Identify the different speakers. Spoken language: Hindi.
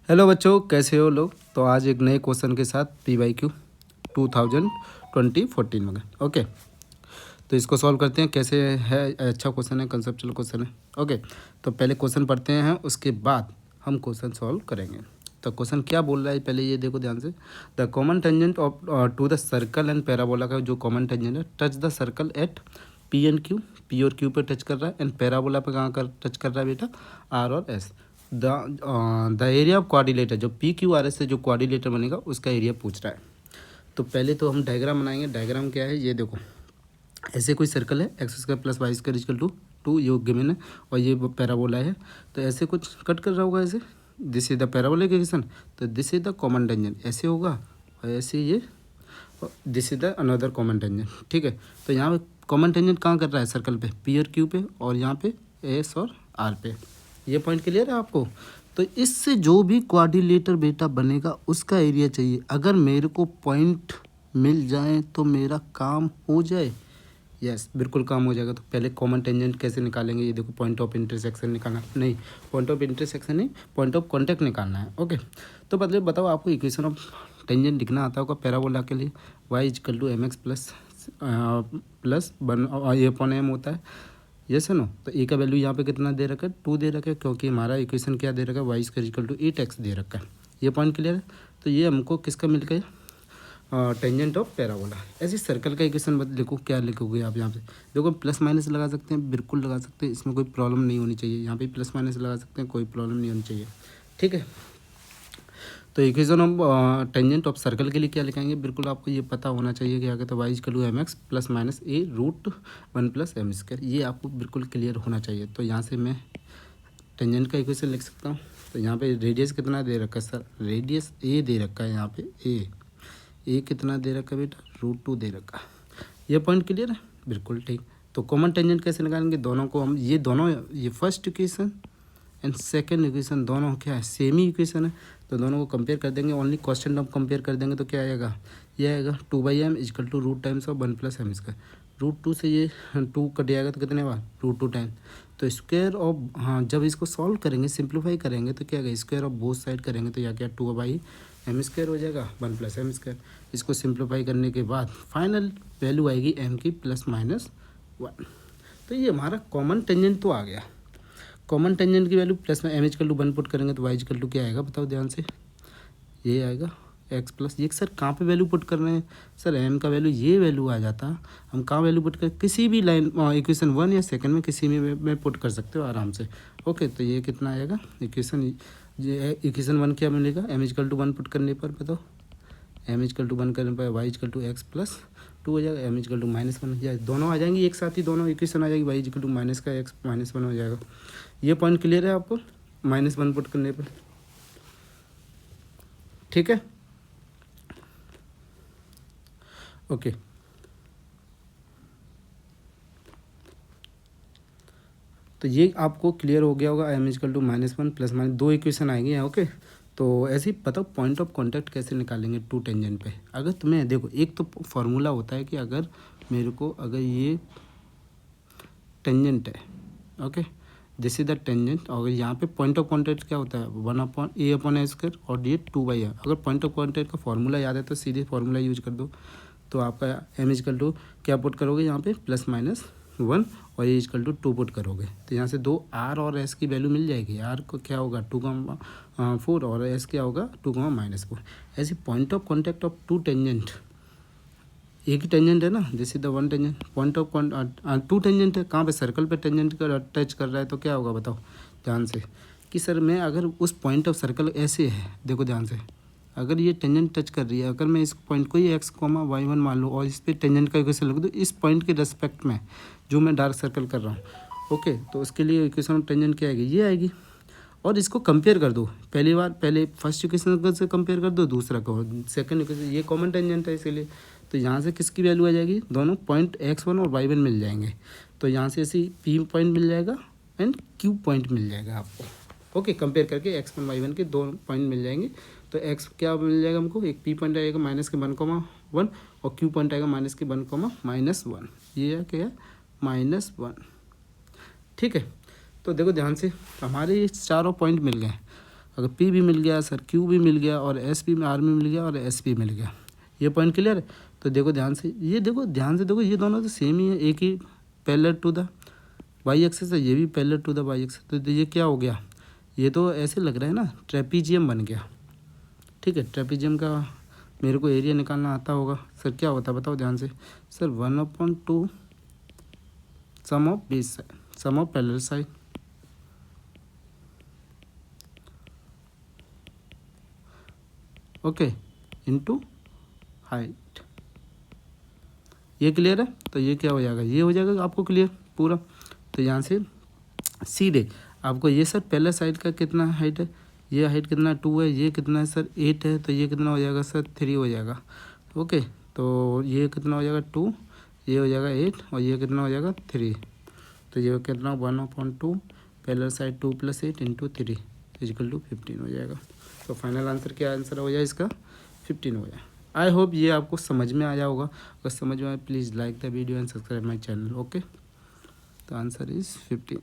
Speaker 1: हेलो बच्चों, कैसे हो लोग। तो आज एक नए क्वेश्चन के साथ PYQ 2020-14 में ओके। तो इसको सॉल्व करते हैं। कैसे है, अच्छा क्वेश्चन है, कंसेप्चुअल क्वेश्चन है। ओके, तो पहले क्वेश्चन पढ़ते हैं, उसके बाद हम क्वेश्चन सॉल्व करेंगे। तो क्वेश्चन क्या बोल रहा है पहले ये देखो ध्यान से। The common tangent of to the circle and parabola का जो कॉमन टेंजेंट है, touch the circle at P and Q, P और Q पे टच कर रहा है, एंड पैराबोला पे कहाँ कर टच कर रहा है बेटा, R और S। The area of quadrilateral, जो PQRS से जो क्वाड्रिलेटर बनेगा उसका एरिया पूछ रहा है। तो पहले तो हम डायग्राम बनाएंगे। डायग्राम क्या है ये देखो, ऐसे कोई सर्कल है, x square plus y square equal to 2 ये गिवन है, और ये पैराबोला है। तो ऐसे कुछ कट कर रहा होगा ऐसे, this is the parabolic equation, तो this is the common tangent ऐसे होगा, और ऐसे ये this is the another common tangent. ठीक है, तो यहाँ पे कॉमन टेंजेंट कहाँ कर रहा है सर्कल पे, P और Q पे, और यहाँ पे S और R पे। ये पॉइंट क्लियर है आपको। तो इससे जो भी क्वाड्रिलेटर बेटा बनेगा उसका एरिया चाहिए। अगर मेरे को पॉइंट मिल जाए तो मेरा काम हो जाए। यस, बिल्कुल काम हो जाएगा। तो पहले कॉमन टेंजेंट कैसे निकालेंगे, ये देखो, पॉइंट ऑफ इंटरसेक्शन निकालना, नहीं पॉइंट ऑफ इंटरसेक्शन नहीं, पॉइंट ऑफ कॉन्टैक्ट निकालना है। ओके, तो मतलब बताओ, आपको इक्वेशन ऑफ टेंजेंट लिखना आता होगा पैराबोला के लिए। y equal to mx plus one a upon m होता है। यस है नो। तो ए का वैल्यू यहाँ पे कितना दे रखा है, 2 दे रखा है, क्योंकि हमारा इक्वेशन क्या दे रखा है, y square equal to 8x दे रखा है। ये पॉइंट क्लियर है। तो ये हमको किसका मिल गया, टेंजेंट ऑफ पैराबोला। ऐसे सर्कल का इक्वेशन मत लिखो, क्या लिखोगे आप यहाँ पे देखो, प्लस माइनस लगा सकते हैं, बिल्कुल लगा सकते हैं, इसमें कोई प्रॉब्लम नहीं होनी चाहिए। यहाँ पे प्लस माइनस लगा सकते हैं, कोई प्रॉब्लम नहीं होनी चाहिए। ठीक है, तो equation of tangent of circle के लिए क्या लिखाएंगे, बिल्कुल आपको ये पता होना चाहिए कि क्या कहते हैं, y equal to mx plus minus a root 1 plus m square. ये आपको बिल्कुल क्लियर होना चाहिए। तो यहाँ से मैं टेंजेंट का इक्वेशन लिख सकता हूँ। तो यहाँ पे रेडियस कितना दे रखा है सर, रेडियस a दे रखा है, यहाँ पे a कितना दे रखा है बेटा, √2 दे रखा है। ये पॉइंट क्लियर है, बिल्कुल ठीक। तो कॉमन टेंजेंट कैसे निकालेंगे, दोनों को हम ये दोनों, ये first equation and second equation दोनों क्या है, सेम ही इक्वेशन है। तो दोनों को कंपेयर कर देंगे, ओनली कॉन्स्टेंट टर्म कंपेयर कर देंगे। तो क्या आएगा, ये आएगा 2/m equal to root times of 1 plus m square. √2 से ये 2 कट जाएगा तो कितने बार, √2 टाइम। तो स्क्वायर ऑफ, हाँ जब इसको सॉल्व करेंगे, सिंप्लीफाई करेंगे, तो क्या आएगा, स्क्वायर ऑफ बोथ साइड करेंगे, तो यहाँ क्या 2/m स्क्वायर हो जाएगा 1 प्लस एम स्क्वायर। इसको सिंप्लीफाई करने के बाद फाइनल वैल्यू आएगी m की प्लस माइनस 1। तो ये हमारा कॉमन टेंजेंट तो आ गया। कॉमन टेंजेंट की वैल्यू प्लस में m इक्वल टू 1 पुट करेंगे तो y इक्वल टू क्या आएगा, बताओ ध्यान से, ये आएगा x प्लस, ये सर कहाँ पे वैल्यू पुट कर रहे हैं, सर m का वैल्यू ये वैल्यू आ जाता, हम कहाँ वैल्यू पुट कर, किसी भी लाइन इक्वेशन 1 या सेकंड में किसी में पुट कर सकते हो आराम से। ओके, तो ये कितना आएगा इक्वेशन, ये इक्वेशन 1 क्या मिलेगा, m इक्वल टू 1 पुट करने पर, बताओ m इक्वल टू 1 करने पर y equal to x plus 2 हो जाएगा, m इक्वल टू -1 या दोनों आ जाएंगी एक साथ ही, दोनों इक्वेशन आ जाएगी, y इक्वल टू माइनस का x -1 हो जाएगा। ये पॉइंट क्लियर है आपको, -1 पुट करने पर, ठीक है। ओके, तो ये आपको क्लियर हो गया होगा, m equal to -1 plus minus 2 equation आएंगे यहाँ। ओके, तो ऐसे ही बताओ पॉइंट ऑफ कांटेक्ट कैसे निकालेंगे टू टेंजेंट पे। अगर तुम्हें देखो, एक तो फॉर्मूला होता है कि अगर मेरे को, अगर ये टेंजेंट है, okay this is the tangent, और यहाँ पे पॉइंट ऑफ कांटेक्ट क्या होता है, 1/a/a², और ये 2/m। अगर पॉइंट ऑफ कांटेक्ट का फॉर्मूला याद है तो सीधे फॉर्मूला यूज कर दो। तो आपका m इक्वल टू क्या पुट करोगे यहाँ पे, +-1, और ये इक्वल टू 2 पुट करोगे, तो यहाँ से 2 r और s की वैल्यू मिल जाएगी। r को क्या होगा 2,4, और s क्या होगा 2,-4। ऐसे point of contact of two tangent, एक ही टेंजेंट है ना, this is the one tangent, point of two tangent है, कहाँ पे, सर्कल पे टेंजेंट का टच कर रहा है, तो क्या होगा बताओ ध्यान से, कि सर मैं अगर उस पॉइंट ऑफ सर्कल ऐसे है, देखो ध्यान से, अगर ये टेंजेंट टच कर रही है, अगर मैं इस पॉइंट को ही x,y1 मान लूँ, और इस पर टेंजेंट का इक्वेशन लिख दूँ इस पॉइंट के रेस्पेक्ट में जो मैं डार्क सर्कल कर रहा हूँ, ओके, तो उसके लिए इक्वेशन ऑफ टेंजेंट क्या आएगी, ये आएगी। और इसको कंपेयर कर दो, पहले फर्स्ट इक्वेशन से कंपेयर कर दो, दूसरा को सेकंड इक्वेशन, ये कॉमन टेंजेंट है इसीलिए। तो यहाँ से किसकी वैल्यू आ जाएगी, दोनों पॉइंट x1 और y1 मिल जाएंगे। तो यहाँ से ऐसे p पॉइंट मिल जाएगा एंड q पॉइंट मिल जाएगा आपको। ओके, कंपेयर करके x1 y1 के 2 पॉइंट मिल जाएंगे। तो x क्या मिल जाएगा हमको, एक p पॉइंट आएगा -1,1, और q पॉइंट आएगा -1,-1। ये है क्या है, -1। ठीक है, तो देखो ध्यान से, हमारे ये चारों पॉइंट मिल गए। अगर पी भी मिल गया सर, क्यू भी मिल गया और एस भी आर भी मिल गया और एस भी मिल गया। ये पॉइंट क्लियर है। तो देखो ध्यान से, ये देखो ध्यान से देखो, ये दोनों तो सेम ही है, एक ही parallel to the Y axis है, ये भी parallel to the Y axis. तो ये क्या हो गया, ये तो ऐसे लग रहा है ना ट्रेपीजियम बन गया। ठीक है, ट्रेपीजियम का मेरे को एरिया निकालना आता होगा। सर क्या होता है बताओ ध्यान से। Sir 1/2 sum of base side, sum of parallel side. Okay, into height. ये क्लियर है। तो ये क्या हो जाएगा, ये हो जाएगा आपको क्लियर पूरा। तो यहाँ से सीधे आपको ये सर पहले साइड का कितना हाइट है, ये हाइट कितना 2 है, ये कितना है सर 8 है, तो ये कितना हो जाएगा सर 3 हो जाएगा। ओके, तो ये कितना हो जाएगा 2, ये हो जाएगा 8 और ये कितना हो जाएगा 3। तो ये कितना 1/2 पैरेलल साइड 2 + 8 × 3 = 15 हो जाएगा। तो फाइनल आंसर क्या आंसर हो जाए इसका 15 हो जाए। आई होप ये आपको समझ में आया होगा। अगर समझ में आए please like the video and subscribe my channel. Okay, तो आंसर इज़ 15।